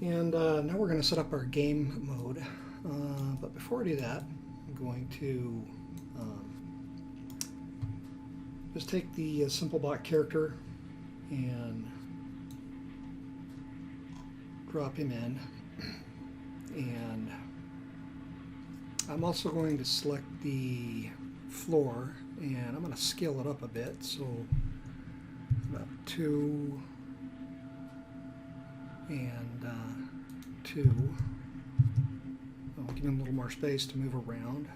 And now we're going to set up our game mode. But before we do that, I'm going to just take the SimpleBot character and drop him in. And I'm also going to select the floor, and I'm going to scale it up a bit, so about 2 and 2. I'll give him a little more space to move around.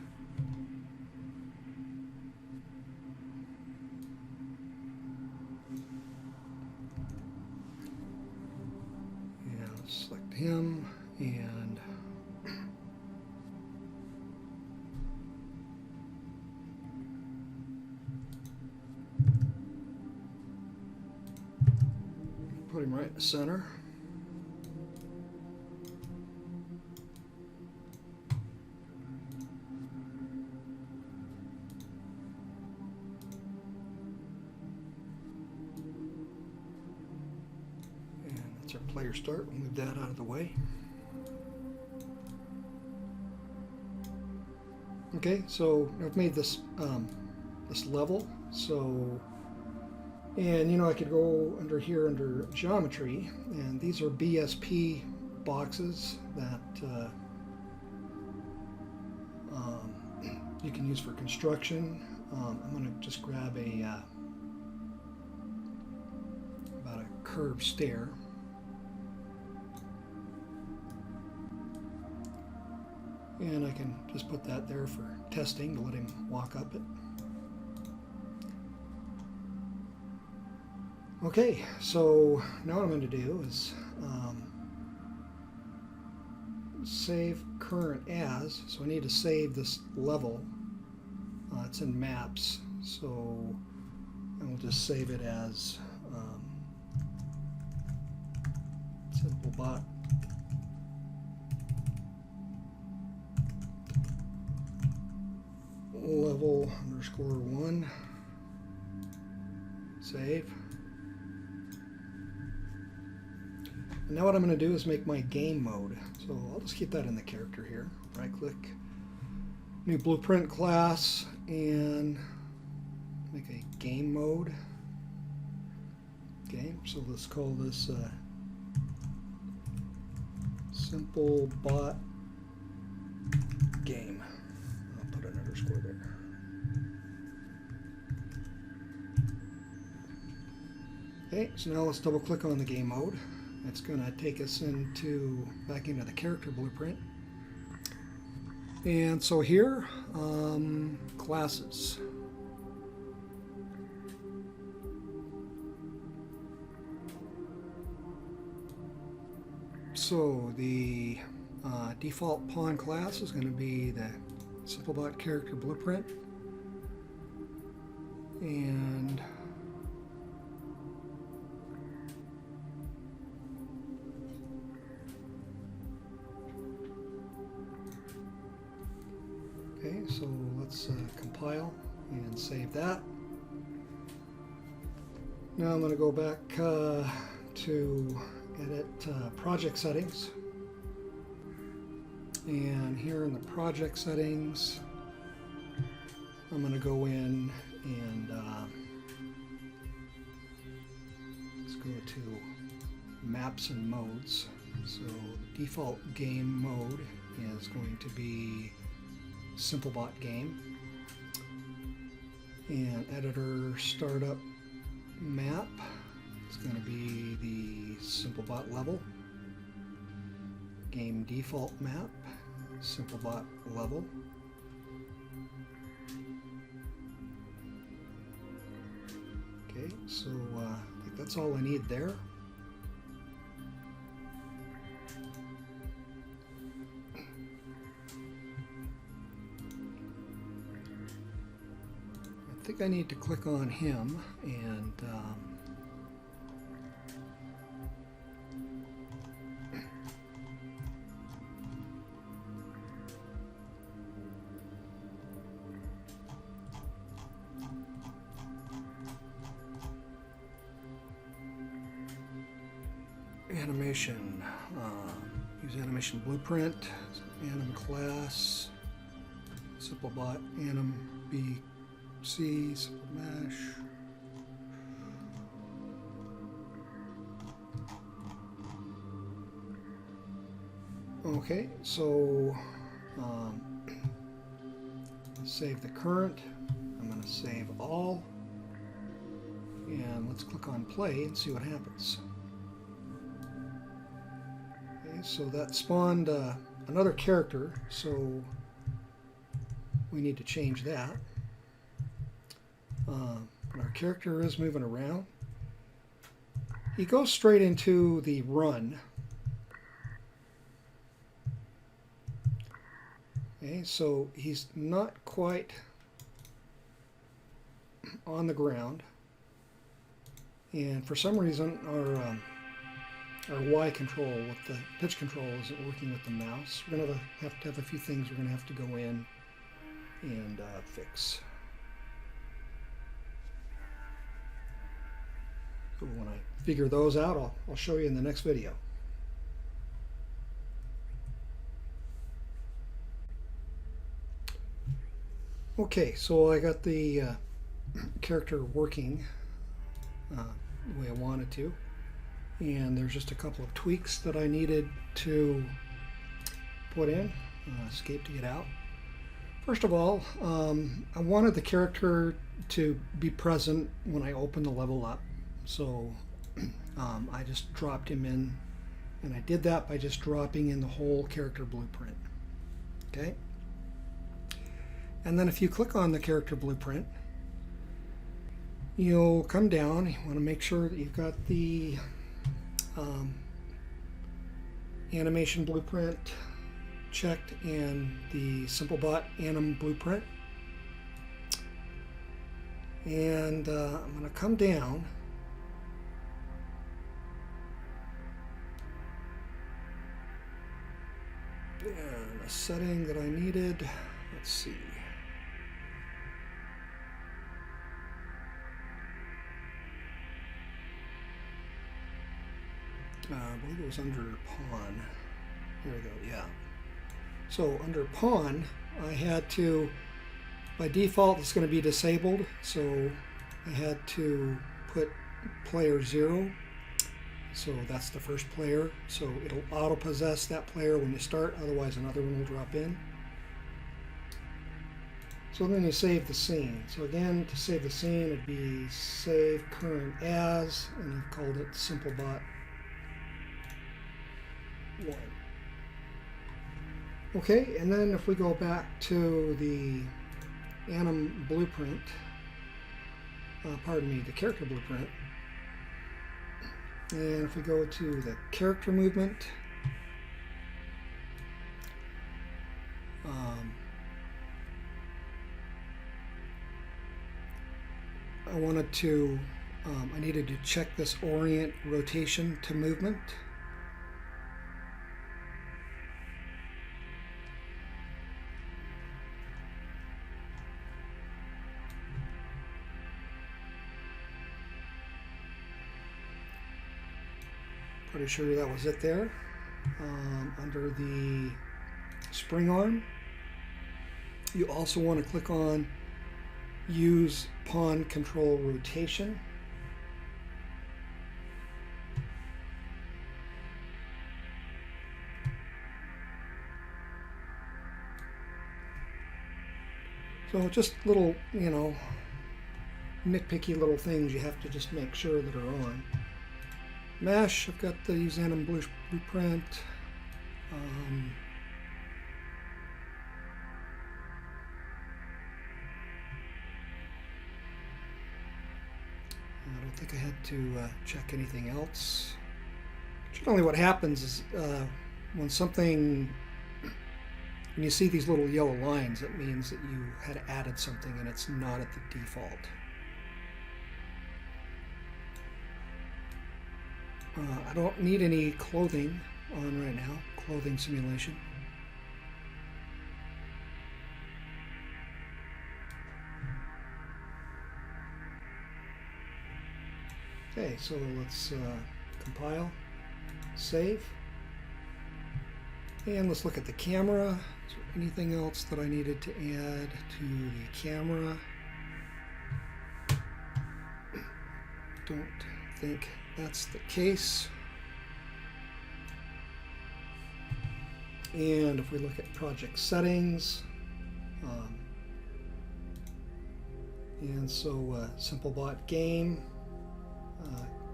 And I'll select him and put him right in the center. And that's our player start. We'll move that out of the way. Okay, so I've made this this level. So, and you know, I could go under here under geometry, and these are BSP boxes that you can use for construction. I'm going to just grab about a curved stair. And I can just put that there for testing to let him walk up it. Okay, so now what I'm going to do is save current as. So I need to save this level. It's in maps, so I will just save it as SimpleBot level _1. Save. And now what I'm going to do is make my game mode. So I'll just keep that in the character here. Right click, new blueprint class, and make a game mode. Okay, so let's call this SimpleBot game. I'll put an underscore there. Okay, so now let's double click on the game mode. It's going to take us back into the character blueprint. And so here, classes. So the default pawn class is going to be the SimpleBot character blueprint. And okay, so let's compile and save that. Now I'm going to go back to edit project settings. And here in the project settings, I'm going to go in and let's go to maps and modes. So the default game mode is going to be SimpleBot game, and editor startup map is going to be the SimpleBot level. Game default map, SimpleBot level. Okay, so I think that's all I need there. I think I need to click on him and animation Use animation blueprint, anim class, simplebot, anim BC, simple mesh. Okay, so save the current. I'm going to save all, and let's click on play and see what happens. Okay, so that spawned another character, so we need to change that. Our character is moving around. He goes straight into the run. Okay, so he's not quite on the ground, and for some reason our Y control with the pitch control isn't working with the mouse. We're going to have a few things we're going to have to go in and fix. So when I figure those out, I'll show you in the next video. Okay, so I got the character working the way I wanted to, and there's just a couple of tweaks that I needed to put in. Escape to get out. First of all, I wanted the character to be present when I open the level up, so I just dropped him in, and I did that by just dropping in the whole character blueprint. Okay. And then if you click on the character blueprint, you'll come down. You want to make sure that you've got the animation blueprint checked and the simplebot anim blueprint. And I'm going to come down. And a setting that I needed, let's see. I believe it was under pawn. There we go, yeah. So under pawn, I had to, by default it's going to be disabled, so I had to put player 0. So that's the first player. So it'll auto-possess that player when you start, otherwise another one will drop in. So then you save the scene. So again, to save the scene, it'd be save current as, and I've called it simplebot 1. Okay, and then if we go back to the anim blueprint, the character blueprint, and if we go to the character movement, I needed to check this orient rotation to movement. Pretty sure that was it there. Under the spring arm, you also want to click on use pawn control rotation. So just little, nitpicky little things you have to just make sure that are on. Mesh, I've got the use anim blueprint. I don't think I had to check anything else. Generally what happens is when you see these little yellow lines, it means that you had added something and it's not at the default. I don't need any clothing on right now, clothing simulation. Okay, so let's compile, save. And let's look at the camera. Is there anything else that I needed to add to the camera? Don't think that's the case. And if we look at project settings, and so SimpleBot game,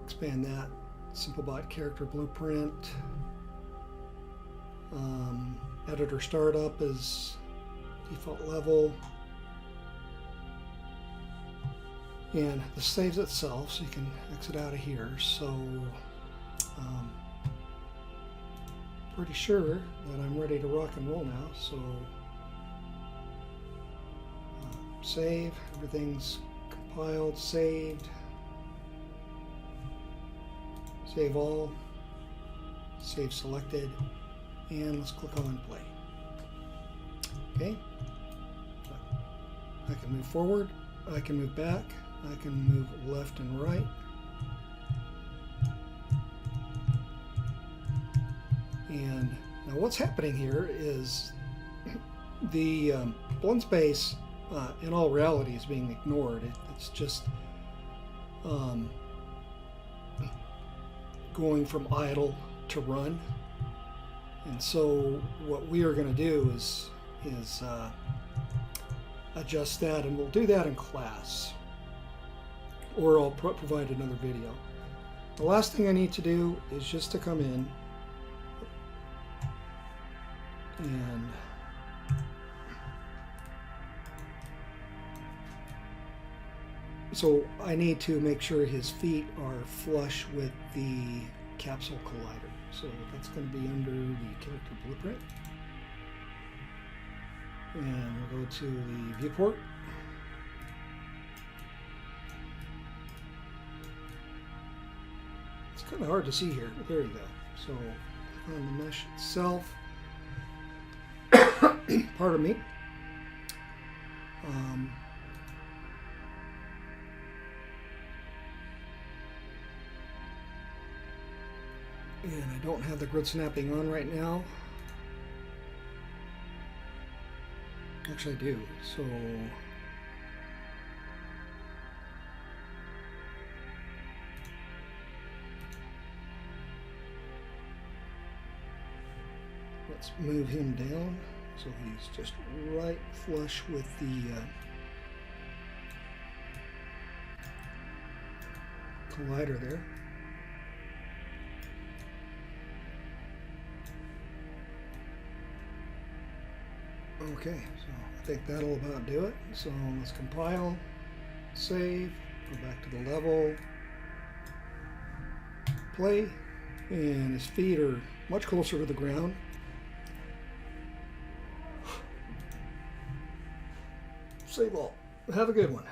expand that. SimpleBot character blueprint. Editor startup is default level. And this saves itself, so you can exit out of here. So pretty sure that I'm ready to rock and roll now. So save, everything's compiled, saved, save all, save selected, and let's click on play. Okay, I can move forward, I can move back, I can move left and right. And now what's happening here is the blend space in all reality is being ignored. It's just going from idle to run. And so what we are going to do is adjust that, and we'll do that in class, or I'll provide another video. The last thing I need to do is just to come in and so I need to make sure his feet are flush with the capsule collider. So that's going to be under the character blueprint. And we'll go to the viewport. It's kind of hard to see here, but there you go. So on the mesh itself, pardon me. And I don't have the grid snapping on right now. Actually, I do. So let's move him down so he's just right flush with the collider there. Okay, so I think that'll about do it. So let's compile, save, go back to the level, play, and his feet are much closer to the ground. Save all. Have a good one.